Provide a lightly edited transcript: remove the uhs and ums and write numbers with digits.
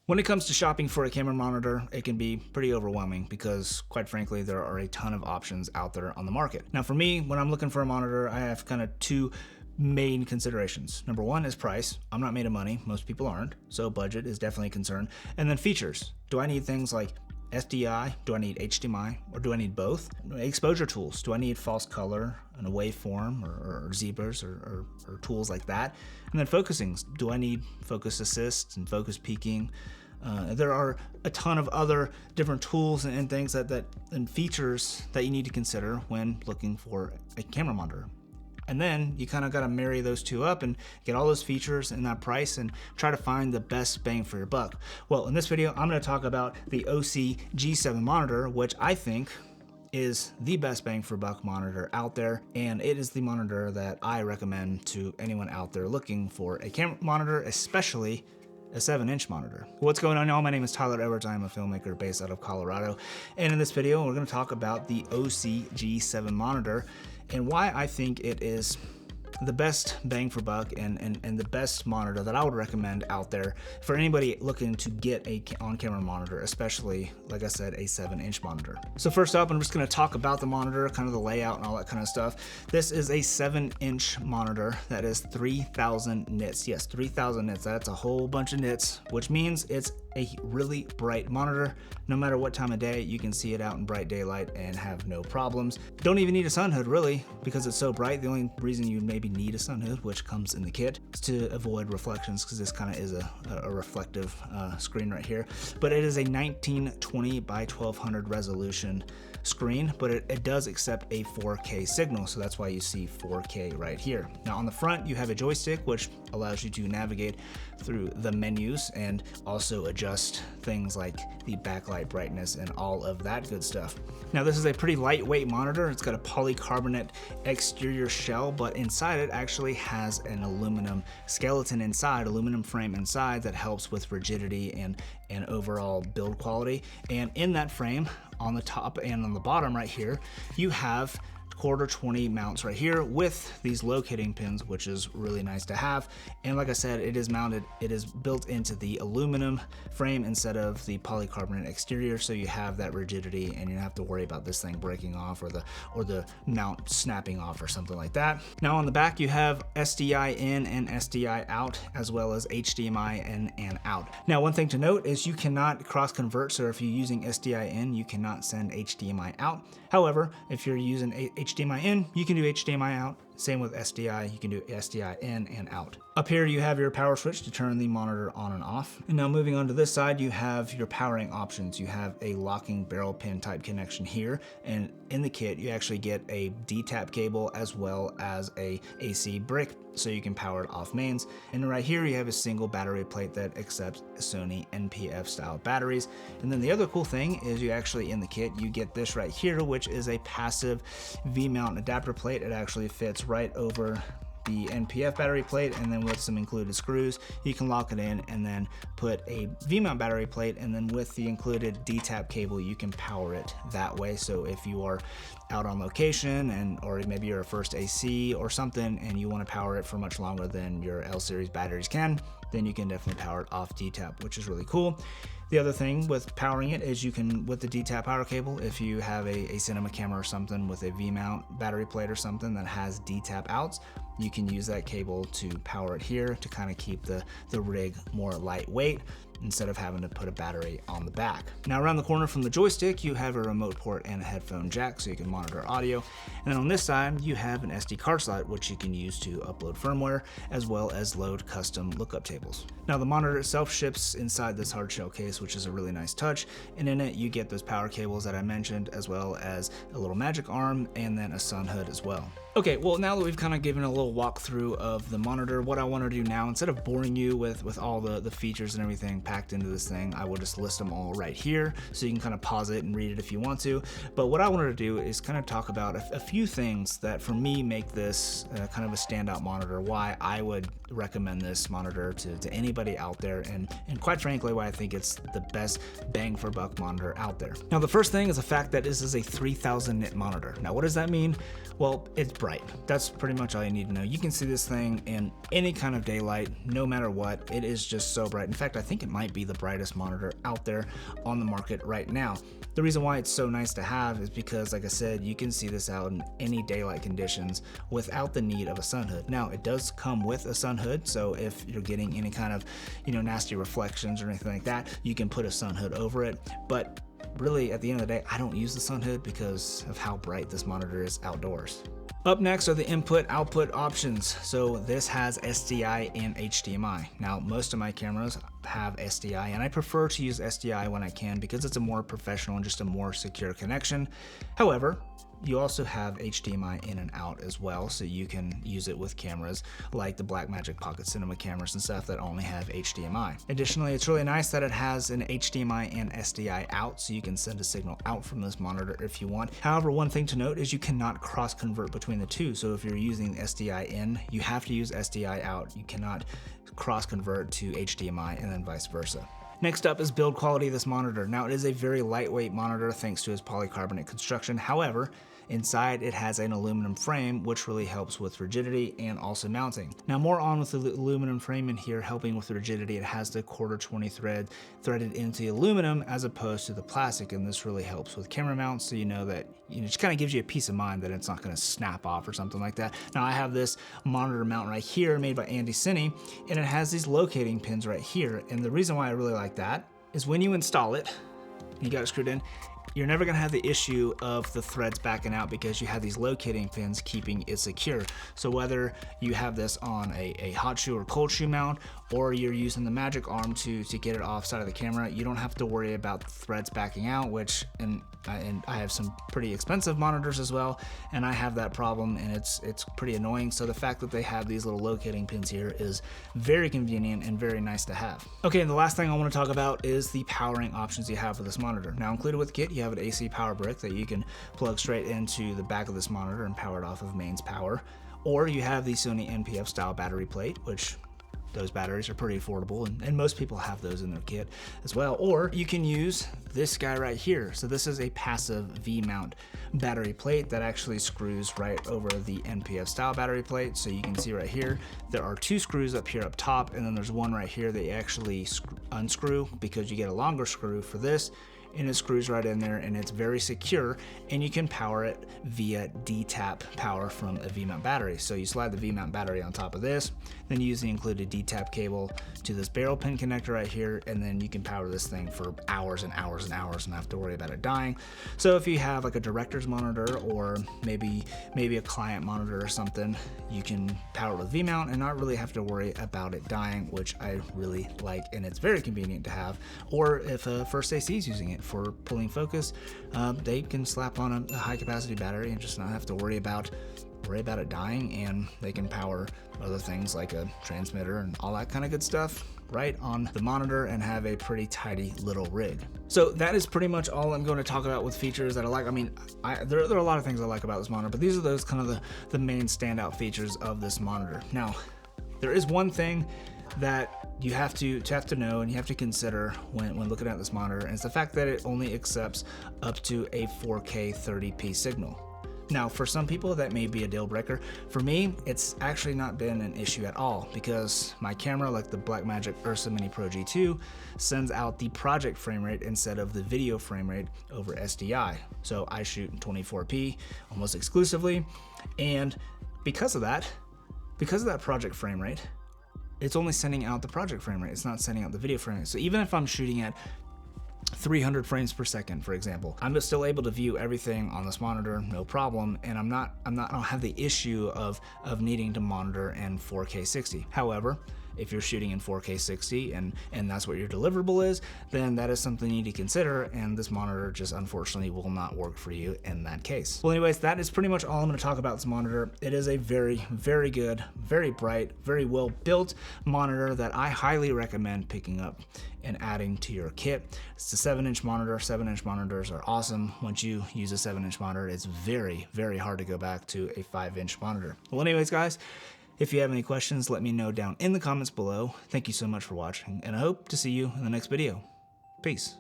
When it comes to shopping for a camera monitor, it can be pretty overwhelming because, quite frankly, there are a ton of options out there on the market. Now for me, when I'm looking for a monitor, I have kind of two main considerations. Number one is price. I'm not made of money, most people aren't, so budget is definitely a concern. And then features. Do I need things like SDI? Do I need HDMI? Or do I need both? Exposure tools. Do I need false color and a waveform or zebras or tools like that? And then focusing. Do I need focus assist and focus peaking? There are a ton of other different tools and things and features that you need to consider when looking for a camera monitor. And then you kind of got to marry those two up and get all those features and that price and try to find the best bang for your buck. Well, in this video, I'm going to talk about the Osee G7 monitor, which I think is the best bang for buck monitor out there, and it is the monitor that I recommend to anyone out there looking for a camera monitor, especially a 7-inch monitor. What's going on, y'all? My name is Tyler Edwards. I am a filmmaker based out of Colorado, and in this video we're going to talk about the Osee G7 monitor and why I think it is the best bang for buck and the best monitor that I would recommend out there for anybody looking to get a on-camera monitor, especially, like I said, a 7-inch monitor. So first up, I'm just going to talk about the monitor, kind of the layout and all that kind of stuff. This is a 7-inch monitor that is 3,000 nits. Yes, 3,000 nits. That's a whole bunch of nits, which means it's a really bright monitor. No matter what time of day, you can see it out in bright daylight and have no problems. Don't even need a sun hood, really, because it's so bright. The only reason you maybe need a sun hood, which comes in the kit, is to avoid reflections, because this kind of is a reflective screen right here. But it is a 1920 by 1200 resolution screen, but it does accept a 4K signal, so that's why you see 4K right here. Now on the front, you have a joystick, which allows you to navigate through the menus and also adjust things like the backlight brightness and all of that good stuff. Now this is a pretty lightweight monitor. It's got a polycarbonate exterior shell, but inside it actually has an aluminum skeleton inside, aluminum frame inside, that helps with rigidity and overall build quality. And in that frame, on the top and on the bottom right here, you have quarter 20 mounts right here with these locating pins, which is really nice to have. And like I said, it is built into the aluminum frame instead of the polycarbonate exterior, so you have that rigidity and you don't have to worry about this thing breaking off or the mount snapping off or something like that. Now on the back, you have SDI in and SDI out, as well as HDMI in and out. Now one thing to note is you cannot cross convert, so if you're using SDI in, you cannot send HDMI out. However, if you're using HDMI in, you can do HDMI out. Same with SDI, you can do SDI in and out. Up here you have your power switch to turn the monitor on and off. And now moving on to this side, you have your powering options. You have a locking barrel pin type connection here, and in the kit you actually get a D-tap cable as well as a AC brick, so you can power it off mains. And right here you have a single battery plate that accepts Sony NPF style batteries. And then the other cool thing is you actually, in the kit, you get this right here, which is a passive V-mount adapter plate. It actually fits right over the NPF battery plate, and then with some included screws, you can lock it in and then put a V-mount battery plate, and then with the included D-tap cable, you can power it that way. So if you are out on location or maybe you're a first AC or something and you want to power it for much longer than your L series batteries can, then you can definitely power it off D-tap, which is really cool. The other thing with powering it is you can, with the D-tap power cable, if you have a cinema camera or something with a V-mount battery plate or something that has D-tap outs, you can use that cable to power it here to kind of keep the rig more lightweight instead of having to put a battery on the back. Now around the corner from the joystick, you have a remote port and a headphone jack, so you can monitor audio. And then on this side, you have an SD card slot, which you can use to upload firmware as well as load custom lookup tables. Now the monitor itself ships inside this hard shell case, which is a really nice touch. And in it, you get those power cables that I mentioned, as well as a little magic arm and then a sun hood as well. Okay, well now that we've kind of given a little walkthrough of the monitor, what I want to do now, instead of boring you with all the features and everything packed into this thing, I will just list them all right here, so you can kind of pause it and read it if you want to. But what I wanted to do is kind of talk about a few things that for me make this kind of a standout monitor, why I would recommend this monitor to anybody out there, and quite frankly why I think it's the best bang for buck monitor out there. Now the first thing is the fact that this is a 3000 nit monitor. Now what does that mean? Well, it's bright. bright. That's pretty much all you need to know. You can see this thing in any kind of daylight, no matter what. It is just so bright. In fact, I think it might be the brightest monitor out there on the market right now. The reason why it's so nice to have is because, like I said, you can see this out in any daylight conditions without the need of a sun hood. Now, it does come with a sun hood, so if you're getting any kind of, nasty reflections or anything like that, you can put a sun hood over it. But really, at the end of the day, I don't use the sun hood because of how bright this monitor is outdoors. Up next are the input-output options. So this has SDI and HDMI. Now, most of my cameras have SDI, and I prefer to use SDI when I can because it's a more professional and just a more secure connection. However, you also have HDMI in and out as well, so you can use it with cameras like the Blackmagic Pocket Cinema cameras and stuff that only have HDMI. Additionally, it's really nice that it has an HDMI and SDI out, so you can send a signal out from this monitor if you want. However, one thing to note is you cannot cross-convert between the two, so if you're using SDI in, you have to use SDI out. You cannot cross-convert to HDMI and then vice versa. Next up is build quality of this monitor. Now, it is a very lightweight monitor thanks to its polycarbonate construction. However, inside it has an aluminum frame, which really helps with rigidity and also mounting. Now, more on with the aluminum frame in here, helping with rigidity. It has the 1/4 thread threaded into the aluminum as opposed to the plastic, and this really helps with camera mounts, so you know that it just kind of gives you a peace of mind that it's not going to snap off or something like that. Now, I have this monitor mount right here made by Andy Cine, and it has these locating pins right here, and the reason why I really like that is when you install it, you got it screwed in, you're never gonna have the issue of the threads backing out because you have these locating pins keeping it secure. So whether you have this on a hot shoe or cold shoe mount, or you're using the magic arm to get it off side of the camera, you don't have to worry about the threads backing out, which, and I have some pretty expensive monitors as well, and I have that problem, and it's pretty annoying. So the fact that they have these little locating pins here is very convenient and very nice to have. Okay, and the last thing I want to talk about is the powering options you have for this monitor. Now, included with the kit, you have an AC power brick that you can plug straight into the back of this monitor and power it off of mains power, or you have the Sony NPF style battery plate, which those batteries are pretty affordable, and most people have those in their kit as well. Or you can use this guy right here. So this is a passive V-mount battery plate that actually screws right over the NPF style battery plate. So you can see right here, there are 2 screws up here up top, and then there's one right here that you actually unscrew because you get a longer screw for this, and it screws right in there, and it's very secure, and you can power it via D-tap power from a V-mount battery. So you slide the V-mount battery on top of this, then you use the included D-tap cable to this barrel pin connector right here, and then you can power this thing for hours and hours and hours and not have to worry about it dying. So if you have like a director's monitor or maybe a client monitor or something, you can power it with V-mount and not really have to worry about it dying, which I really like, and it's very convenient to have. Or if First AC is using it for pulling focus, they can slap on a high capacity battery and just not have to worry about it dying, and they can power other things like a transmitter and all that kind of good stuff right on the monitor and have a pretty tidy little rig. So that is pretty much all I'm going to talk about with features that I like. I mean, there are a lot of things I like about this monitor, but these are those kind of the main standout features of this monitor. Now, there is one thing that you have to know and you have to consider when looking at this monitor, and it's the fact that it only accepts up to a 4K 30p signal. Now, for some people that may be a deal breaker. For me, it's actually not been an issue at all because my camera, like the Blackmagic Ursa Mini Pro G2, sends out the project frame rate instead of the video frame rate over SDI. So I shoot in 24p almost exclusively, and because of that project frame rate, it's only sending out the project frame rate. It's not sending out the video frame rate. So even if I'm shooting at 300 frames per second, for example, I'm still able to view everything on this monitor, no problem, and I don't have the issue of needing to monitor in 4K 60. However, if you're shooting in 4K 60 and that's what your deliverable is, then that is something you need to consider, and this monitor just unfortunately will not work for you in that case. Well, anyways, that is pretty much all I'm going to talk about this monitor. It is a very, very good, very bright, very well built monitor that I highly recommend picking up and adding to your kit. It's a 7-inch monitor. 7-inch monitors are awesome. Once you use a 7-inch monitor, it's very, very hard to go back to a 5-inch monitor. Well, anyways, guys, if you have any questions, let me know down in the comments below. Thank you so much for watching, and I hope to see you in the next video. Peace.